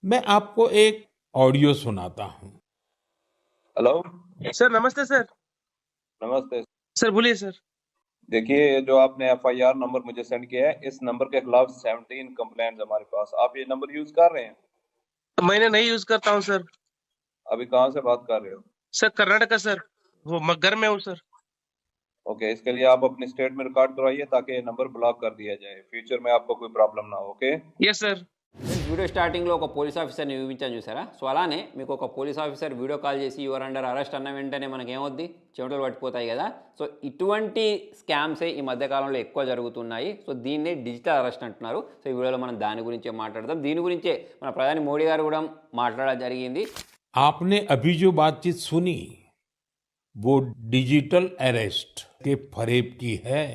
मैं आपको एक ऑडियो सुनाता हूँ। हेलो। सर नमस्ते सर। नमस्ते। सर बोलिए सर। देखिए, ये जो आपने एफआईआर नंबर मुझे सेंड किया है, इस नंबर के खिलाफ 17 कंप्लेंट्स हमारे पास। आप ये नंबर यूज कर रहे हैं? मैंने नहीं यूज करता हूँ सर। अभी कहाँ से बात कर रहे हो? सर कर्नाटका सर, वो घर में हूँ सर। ओके, इसके लिए आप अपनी स्टेट में रिकॉर्ड करवाइए ताकि ये नंबर ब्लॉक कर दिया जाए, फ्यूचर में आपको कोई प्रॉब्लम ना हो। ओके। Yes sir. వీడియో స్టార్టింగ్లో ఒక పోలీస్ ఆఫీసర్ని చూపించాను చూసారా. సో అలానే మీకు ఒక పోలీస్ ఆఫీసర్ వీడియో కాల్ చేసి యువర్ అండర్ అరెస్ట్ అన్న వెంటనే మనకి ఏమవుద్ది, చెమటలు పట్టిపోతాయి కదా. సో ఇటువంటి స్కామ్సే ఈ మధ్యకాలంలో ఎక్కువ జరుగుతున్నాయి. సో దీన్నే డిజిటల్ అరెస్ట్ అంటున్నారు. సో ఈ వీడియోలో మనం దాని గురించే మాట్లాడదాం. దీని గురించే మన ప్రధాని మోడీ గారు కూడా మాట్లాడడం జరిగింది. आपने अभी जो बातचीत सुनी वो डिजिटल अरेस्ट के फरेब की है।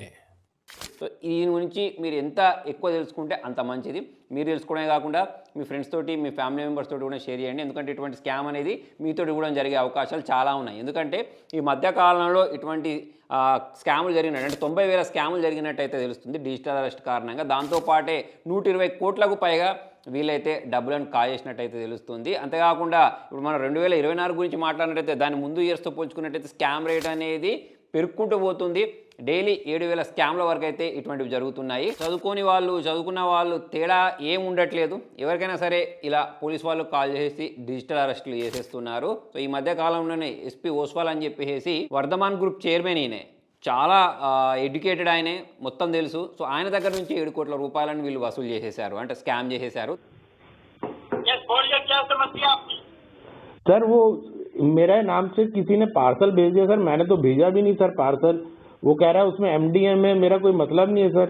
సో దీని గురించి మీరు ఎంత ఎక్కువ తెలుసుకుంటే అంత మంచిది. మీరు తెలుసుకోవడమే కాకుండా మీ ఫ్రెండ్స్ తోటి, మీ ఫ్యామిలీ మెంబర్స్ తోటి కూడా షేర్ చేయండి. ఎందుకంటే ఇటువంటి స్కామ్ అనేది మీతోటి కూడా జరిగే అవకాశాలు చాలా ఉన్నాయి. ఎందుకంటే ఈ మధ్యకాలంలో ఇటువంటి స్కాములు జరిగినట్టు, అంటే 90,000 స్కాములు జరిగినట్టయితే తెలుస్తుంది డిజిటల్ అరెస్ట్ కారణంగా. దాంతోపాటే 120 కోట్లకు పైగా వీలైతే డబ్బులను కాజేసినట్టయితే తెలుస్తుంది. అంతేకాకుండా ఇప్పుడు మనం 2024 గురించి మాట్లాడినట్టయితే దాని ముందు ఇయర్స్తో పోల్చుకున్నట్టయితే స్కామ్ రేట్ అనేది పెరుక్కుంటూ పోతుంది. డైలీ 7,000 స్కామ్ల వరకు అయితే ఇటువంటివి జరుగుతున్నాయి. చదువుకున్న వాళ్ళు తేడా ఏం ఉండట్లేదు. ఎవరికైనా సరే ఇలా పోలీస్ వాళ్ళు కాల్ చేసి డిజిటల్ అరెస్టులు చేసేస్తున్నారు. సో ఈ మధ్య కాలంలోనే ఎస్పీ ఓస్వాల్ అని చెప్పేసి వర్ధమాన్ గ్రూప్ చైర్మన్ ఈయనే, చాలా ఎడ్యుకేటెడ్ ఆయనే, మొత్తం తెలుసు. సో ఆయన దగ్గర నుంచి 7 కోట్ల రూపాయలను వీళ్ళు వసూలు చేసేశారు, అంటే స్కామ్ చేసేశారు. सर वो मेरे नाम से किसी ने पार्सल भेज दिया सर, मैंने तो भेजा भी नहीं सर पार्सल। वो कह रहा है उसमें एमडीएम है, मेरा कोई मतलब नहीं है सर।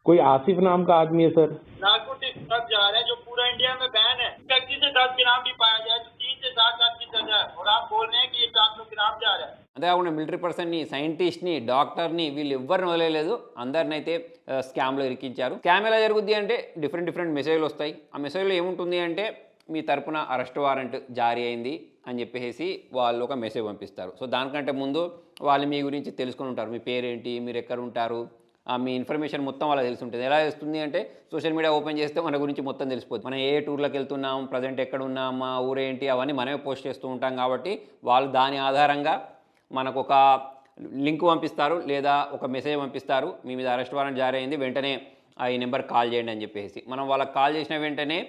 कोई आसिफ नाम का आदमी है सर। नारकोटिक तक जा रहा है जो पूरा इंडिया में बैन है। व्यक्ति से 10 ग्राम भी पाया जाए तो 3 से 7 साल की सजा है, और आप बोल रहे हैं कि ये 400 ग्राम जा रहा है। అంతేకాకుండా మిలిటరీ పర్సన్ని, సైంటిస్ట్ని, డాక్టర్ని వీళ్ళు ఎవ్వరిని వదిలేదు, అందరినైతే స్కామ్లో ఇరికించారు. స్కామ్ ఎలా జరుగుద్ది అంటే డిఫరెంట్ మెసేజ్లు వస్తాయి. ఆ మెసేజ్లో ఏముంటుంది అంటే మీ తరపున అరెస్ట్ వారెంట్ జారీ అయింది అని చెప్పేసి వాళ్ళు ఒక మెసేజ్ పంపిస్తారు. సో దానికంటే ముందు వాళ్ళు మీ గురించి తెలుసుకుని ఉంటారు. మీ పేరేంటి, మీరు ఎక్కడ ఉంటారు, మీ ఇన్ఫర్మేషన్ మొత్తం వాళ్ళకి తెలిసి ఉంటుంది. ఎలా తెలుస్తుంది అంటే సోషల్ మీడియా ఓపెన్ చేస్తే మన గురించి మొత్తం తెలిసిపోతుంది. మనం ఏ టూర్లోకి వెళ్తున్నాం, ప్రజెంట్ ఎక్కడ ఉన్నాం, మా ఊరేంటి, అవన్నీ మనమే పోస్ట్ చేస్తూ ఉంటాం. కాబట్టి వాళ్ళు దాని ఆధారంగా మనకు ఒక లింక్ పంపిస్తారు లేదా ఒక మెసేజ్ పంపిస్తారు, మీ మీద అరెస్ట్ వారెంట్ జారీ అయింది, వెంటనే ఈ నెంబర్ కాల్ చేయండి అని చెప్పేసి. మనం వాళ్ళకి కాల్ చేసిన వెంటనే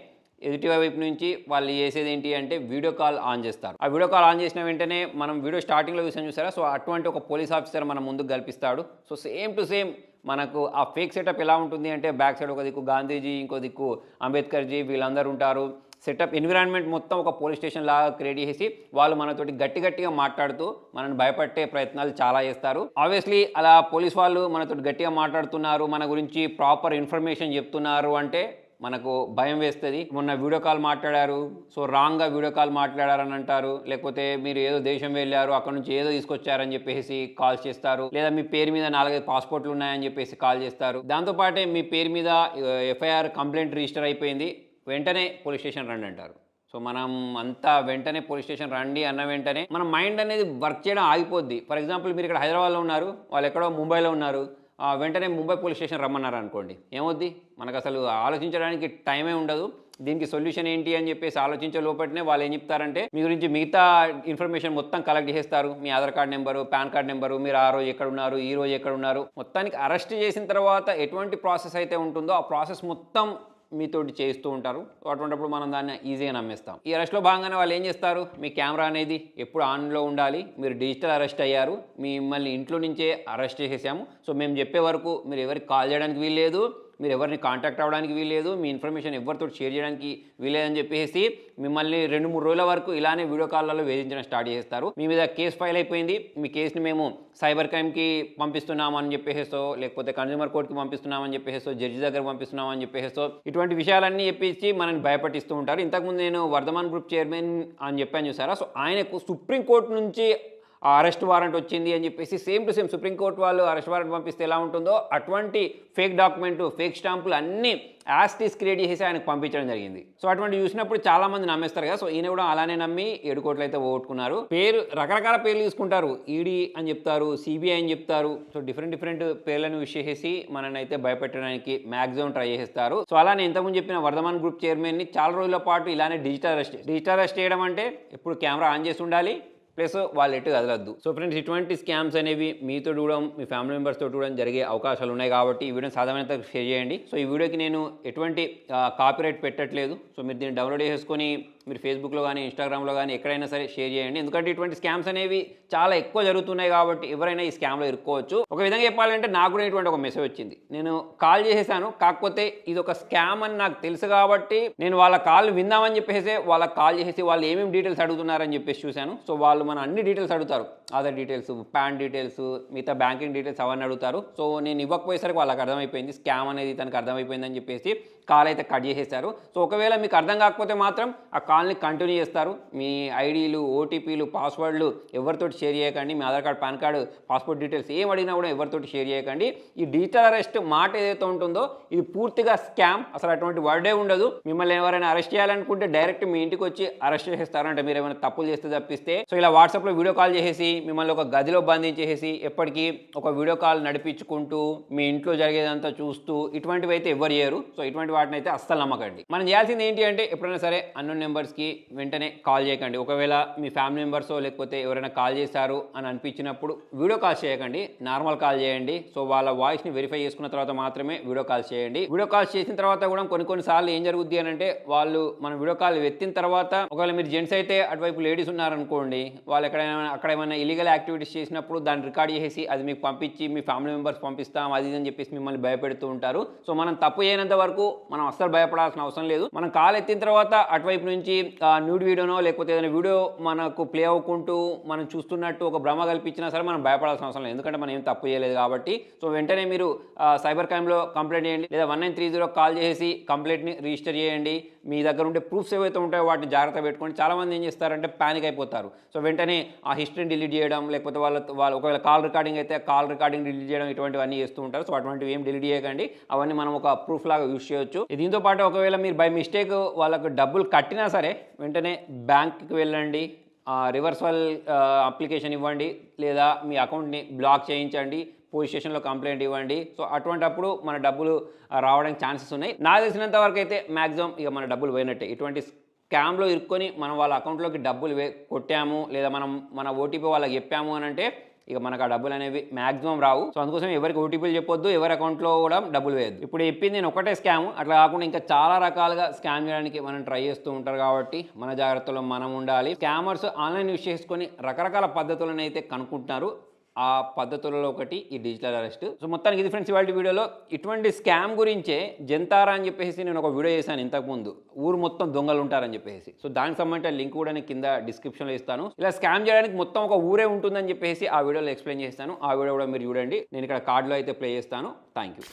ఎదుటి వైపు నుంచి వాళ్ళు చేసేది ఏంటి అంటే వీడియో కాల్ ఆన్ చేస్తారు. ఆ వీడియో కాల్ ఆన్ చేసిన వెంటనే మనం వీడియో స్టార్టింగ్లో చూసారా, సో అటువంటి ఒక పోలీస్ ఆఫీసర్ మన ముందుకు కల్పిస్తాడు. సో సేమ్ టు సేమ్ మనకు ఆ ఫేక్ సెటప్ ఎలా ఉంటుంది అంటే బ్యాక్ సైడ్ ఒక దిక్కు గాంధీజీ, ఇంకో దిక్కు అంబేద్కర్జీ, వీళ్ళందరూ ఉంటారు. సెటప్ ఎన్విరాన్మెంట్ మొత్తం ఒక పోలీస్ స్టేషన్ లాగా క్రియేట్ చేసి వాళ్ళు మనతోటి గట్టిగా మాట్లాడుతూ మనల్ని భయపట్టే ప్రయత్నాలు చాలా చేస్తారు. ఆబ్వియస్లీ అలా పోలీస్ వాళ్ళు మనతోటి గట్టిగా మాట్లాడుతున్నారు, మన గురించి ప్రాపర్ ఇన్ఫర్మేషన్ చెప్తున్నారు అంటే మనకు భయం వేస్తుంది. మొన్న వీడియో కాల్ మాట్లాడారు, సో రాంగ్గా వీడియో కాల్ మాట్లాడారని అంటారు, లేకపోతే మీరు ఏదో దేశం వెళ్ళారు అక్కడ నుంచి ఏదో తీసుకొచ్చారని చెప్పేసి కాల్ చేస్తారు, లేదా మీ పేరు మీద 4-5 పాస్పోర్ట్లు ఉన్నాయని చెప్పేసి కాల్ చేస్తారు. దాంతోపాటే మీ పేరు మీద ఎఫ్ఐఆర్ కంప్లైంట్ రిజిస్టర్ అయిపోయింది, వెంటనే పోలీస్ స్టేషన్ రండి అంటారు. సో మనం అంతా వెంటనే పోలీస్ స్టేషన్ రండి అన్న వెంటనే మన మైండ్ అనేది వర్క్ చేయడం ఆగిపోద్ది. ఫర్ ఎగ్జాంపుల్ మీరు ఇక్కడ హైదరాబాద్లో ఉన్నారు, వాళ్ళు ఎక్కడో ముంబైలో ఉన్నారు, వెంటనే ముంబై పోలీస్ స్టేషన్ రమ్మన్నారు అనుకోండి, ఏమవుద్ది, మనకు అసలు ఆలోచించడానికి టైమే ఉండదు. దీనికి సొల్యూషన్ ఏంటి అని చెప్పేసి ఆలోచించే లోపలనే వాళ్ళు ఏం చెప్తారంటే మీ గురించి మిగతా ఇన్ఫర్మేషన్ మొత్తం కలెక్ట్ చేస్తారు. మీ Aadhaar card number, PAN card number, మీరు ఆ రోజు ఎక్కడ ఉన్నారు, ఈ రోజు ఎక్కడ ఉన్నారు, మొత్తానికి అరెస్ట్ చేసిన తర్వాత ఎటువంటి ప్రాసెస్ అయితే ఉంటుందో ఆ ప్రాసెస్ మొత్తం మీతోటి చేస్తూ ఉంటారు. అటువంటిప్పుడు మనం దాన్ని ఈజీగా నమ్మేస్తాం. ఈ అరెస్ట్లో భాగంగానే వాళ్ళు ఏం చేస్తారు, మీ కెమెరా అనేది ఎప్పుడు ఆన్లో ఉండాలి, మీరు డిజిటల్ అరెస్ట్ అయ్యారు, మిమ్మల్ని ఇంట్లో నుంచే అరెస్ట్ చేసేసాము, సో మేము చెప్పే వరకు మీరు ఎవరికి కాల్ చేయడానికి వీల్లేదు, మీరు ఎవరిని కాంటాక్ట్ అవ్వడానికి వీల్లేదు, మీ ఇన్ఫర్మేషన్ ఎవరితో షేర్ చేయడానికి వీల్లేదని చెప్పేసి మిమ్మల్ని 2-3 రోజుల వరకు ఇలానే వీడియో కాల్లలో వేధించడం స్టార్ట్ చేస్తారు. మీ మీద కేసు ఫైల్ అయిపోయింది, మీ కేసుని మేము సైబర్ క్రైమ్కి పంపిస్తున్నామని చెప్పేసో, లేకపోతే కన్జ్యూమర్ కోర్ట్కి పంపిస్తున్నామని చెప్పేసో, జడ్జి దగ్గర పంపిస్తున్నామని చెప్పేసో, ఇటువంటి విషయాలన్నీ చెప్పేసి మనల్ని భయపట్టిస్తూ ఉంటారు. ఇంతకుముందు నేను వర్ధమాన్ గ్రూప్ చైర్మన్ అని చెప్పాను చూసారా, సో ఆయనకు సుప్రీంకోర్టు నుంచి ఆ అరెస్ట్ వారెంట్ వచ్చింది అని చెప్పేసి సేమ్ టు సేమ్ సుప్రీంకోర్టు వాళ్ళు అరెస్ట్ వారెంట్ పంపిస్తే ఎలా ఉంటుందో అటువంటి ఫేక్ డాక్యుమెంట్ ఫేక్ స్టాంపులు అన్నీ యాస్టీస్ క్రియేట్ చేసి ఆయనకు పంపించడం జరిగింది. సో అటువంటి చూసినప్పుడు చాలా మంది నమ్మేస్తారు కదా. సో ఈయన కూడా అలానే నమ్మి 7 కోట్లు అయితే పోగొట్టుకున్నారు. పేరు రకరకాల పేర్లు తీసుకుంటారు, ఈడీ అని చెప్తారు, సిబిఐ అని చెప్తారు. సో డిఫరెంట్ పేర్లను యూజ్ చేసేసి మనల్ని అయితే భయపెట్టడానికి మ్యాక్సిమం ట్రై చేస్తారు. సో అలానే ఇంతకుముందు చెప్పిన వర్ధమాన్ గ్రూప్ చైర్మన్ ని చాలా రోజుల పాటు ఇలానే డిజిటల్ అరెస్ట్ చేయడం అంటే ఎప్పుడు కెమెరా ఆన్ చేసి ఉండాలి, ప్లస్ వాళ్ళు ఎటు కదలద్దు. సో ఫ్రెండ్స్, ఇటువంటి స్కామ్స్ అనేవి మీతో చూడడం, మీ ఫ్యామిలీ మెంబర్స్తో చూడడం జరిగే అవకాశాలు ఉన్నాయి కాబట్టి ఈ వీడియోని సాధారణంగా షేర్ చేయండి. సో ఈ వీడియోకి నేను ఎటువంటి కాపీరైట్ పెట్టట్లేదు. సో మీరు దీన్ని డౌన్లోడ్ చేసుకొని మీరు ఫేస్బుక్లో కానీ ఇన్స్టాగ్రామ్లో కానీ ఎక్కడైనా సరే షేర్ చేయండి. ఎందుకంటే ఇటువంటి స్కామ్స్ అనేవి చాలా ఎక్కువ జరుగుతున్నాయి కాబట్టి ఎవరైనా ఈ స్కామ్లో ఇరుక్కోవచ్చు. ఒక విధంగా చెప్పాలంటే నాకు కూడా ఇటువంటి ఒక మెసేజ్ వచ్చింది. నేను కాల్ చేసేసాను, కాకపోతే ఇది ఒక స్కామ్ అని నాకు తెలుసు కాబట్టి నేను వాళ్ళ కాల్ విందామని చెప్పేసి వాళ్ళకి కాల్ చేసేసి వాళ్ళు ఏమేమి డీటెయిల్స్ అడుగుతున్నారని చెప్పేసి చూశాను. సో వాళ్ళు మన అన్ని డీటెయిల్స్ అడుగుతారు, ఆధార్ డీటెయిల్స్, పాన్ డీటెయిల్స్, మిగతా బ్యాంకింగ్ డీటెయిల్స్ అవన్నీ అడుగుతారు. సో నేను ఇవ్వకపోయేసరికి వాళ్ళకి అర్థమైపోయింది స్కామ్ అనేది తనకు అర్థమైపోయిందని చెప్పేసి కాల్ అయితే కట్ చేసేస్తారు. సో ఒకవేళ మీకు అర్థం కాకపోతే మాత్రం ఆ కాల్ని కంటిన్యూ చేస్తారు. మీ ఐడీలు, ఓటీపీలు, పాస్వర్డ్లు ఎవరితోటి షేర్ చేయకండి. మీ Aadhaar card, PAN card, passport details ఏం అడిగినా కూడా ఎవరితోటి షేర్ చేయకండి. ఈ డిజిటల్ అరెస్ట్ మాట ఏదైతే ఉంటుందో ఇది పూర్తిగా స్కామ్. అసలు అటువంటి వర్డే ఉండదు. మిమ్మల్ని ఎవరైనా అరెస్ట్ చేయాలనుకుంటే డైరెక్ట్ మీ ఇంటికి వచ్చి అరెస్ట్ చేసేస్తారు, అంటే మీరు ఏమైనా తప్పులు చేస్తే తప్పిస్తే. సో ఇలా వాట్సాప్లో వీడియో కాల్ చేసేసి మిమ్మల్ని ఒక గదిలో బంధించేసి ఎప్పటికీ ఒక వీడియో కాల్ నడిపించుకుంటూ మీ ఇంట్లో జరిగేదంతా చూస్తూ ఇటువంటివి అయితే ఎవరు చేయరు. సో ఇటువంటి వాటిని అయితే అస్సలు నమ్మకండి. మనం చేయాల్సింది ఏంటి అంటే ఎప్పుడైనా సరే అన్నోన్ నెంబర్స్కి వెంటనే కాల్ చేయకండి. ఒకవేళ మీ ఫ్యామిలీ మెంబర్స్ లేకపోతే ఎవరైనా కాల్ చేశారు అని అనిపించినప్పుడు వీడియో కాల్ చేయకండి, నార్మల్ కాల్ చేయండి. సో వాళ్ళ వాయిస్ని వెరిఫై చేసుకున్న తర్వాత మాత్రమే వీడియో కాల్స్ చేయండి. వీడియో కాల్స్ చేసిన తర్వాత కూడా కొన్నిసార్లు ఏం జరుగుద్ది అని అంటే వాళ్ళు మన వీడియో కాల్ ఎత్తిన తర్వాత ఒకవేళ మీరు జెంట్స్ అయితే అటువైపు లేడీస్ ఉన్నారనుకోండి, వాళ్ళు అక్కడ ఏమైనా ఇల్లీగల్ యాక్టివిటీస్ చేసినప్పుడు దాన్ని రికార్డ్ చేసి అది మీకు పంపించి మీ ఫ్యామిలీ మెంబర్స్ పంపిస్తాం అది అని చెప్పేసి మిమ్మల్ని భయపెడుతూ ఉంటారు. సో మనం తప్పు చేయనంత వరకు మనం అస్సలు భయపడాల్సిన అవసరం లేదు. మనం కాల్ ఎత్తిన తర్వాత అటువైపు నుంచి న్యూడ్ వీడియోనో లేకపోతే ఏదైనా వీడియో మనకు ప్లే అవ్వకుంటూ మనం చూస్తున్నట్టు ఒక భ్రమ కల్పించినా సరే మనం భయపడాల్సిన అవసరం లేదు, ఎందుకంటే మనం ఏం తప్పు చేయలేదు కాబట్టి. సో వెంటనే మీరు సైబర్ క్రైమ్లో కంప్లైంట్ చేయండి, లేదా 1930 కాల్ చేసి కంప్లైంట్ని రిజిస్టర్ చేయండి. మీ దగ్గర ఉండే ప్రూఫ్స్ ఏవైతే ఉంటాయో వాటిని జాగ్రత్త పెట్టుకోండి. చాలామంది ఏం చేస్తారంటే ప్యానిక్ అయిపోతారు. సో వెంటనే ఆ హిస్టరీని డిలీట్ చేయడం, లేకపోతే వాళ్ళు ఒకవేళ కాల్ రికార్డింగ్ అయితే కాల్ రికార్డింగ్ డిలీట్ చేయడం, ఇటువంటివన్నీ చేస్తూ ఉంటారు. సో అటువంటివి ఏం డిలీట్ చేయకండి, అవన్నీ మనం ఒక ప్రూఫ్ లాగా యూజ్ చేయొచ్చు. దీంతో పాటు ఒకవేళ మీరు బై మిస్టేక్ వాళ్ళకు డబ్బులు కట్టినా సరే వెంటనే బ్యాంక్కి వెళ్ళండి, రివర్సల్ అప్లికేషన్ ఇవ్వండి, లేదా మీ అకౌంట్ని బ్లాక్ చేయించండి, పోలీస్ స్టేషన్లో కంప్లైంట్ ఇవ్వండి. సో అటువంటప్పుడు మన డబ్బులు రావడానికి ఛాన్సెస్ ఉన్నాయి. నాకు తెలిసినంత వరకు అయితే మ్యాక్సిమం ఇక మన డబ్బులు పోయినట్టే. ఇటువంటి స్కామ్లో ఇరుక్కొని మనం వాళ్ళ అకౌంట్లోకి డబ్బులు కొట్టాము, లేదా మన ఓటీపీ వాళ్ళకి చెప్పాము అని అంటే ఇక మనకు ఆ డబ్బులు అనేవి మ్యాక్సిమం రావు. సో అందుకోసం ఎవరికి ఓటీపీలు చెప్పొద్దు, ఎవరి అకౌంట్లో కూడా డబ్బులు వేయద్దు. ఇప్పుడు చెప్పింది నేను ఒకటే స్కామ్, అట్లా కాకుండా ఇంకా చాలా రకాలుగా స్కామ్ చేయడానికి మనం ట్రై చేస్తూ ఉంటారు కాబట్టి మన జాగ్రత్తలో మనం ఉండాలి. స్కామర్స్ ఆన్లైన్ యూజ్ చేసుకొని రకరకాల పద్ధతులను అయితే కనుక్కుంటున్నారు. ఆ పద్ధతులలో ఒకటి ఈ డిజిటల్ అరెస్ట్. సో మొత్తానికి ఇది ఫ్రెండ్స్ ఇవాళ వీడియోలో. ఇటువంటి స్కామ్ గురించే జంతారా అని చెప్పేసి నేను ఒక వీడియో చేశాను ఇంతకుముందు, ఊరు మొత్తం దొంగలు ఉంటారని చెప్పేసి. సో దానికి సంబంధించిన లింక్ కూడా నేను కింద డిస్క్రిప్షన్లో ఇస్తాను. ఇలా స్కామ్ చేయడానికి మొత్తం ఒక ఊరే ఉంటుందని చెప్పేసి ఆ వీడియోలో ఎక్స్ప్లెయిన్ చేస్తాను. ఆ వీడియో కూడా మీరు చూడండి, నేను ఇక్కడ కార్డులో అయితే ప్లే చేస్తాను. Thank you.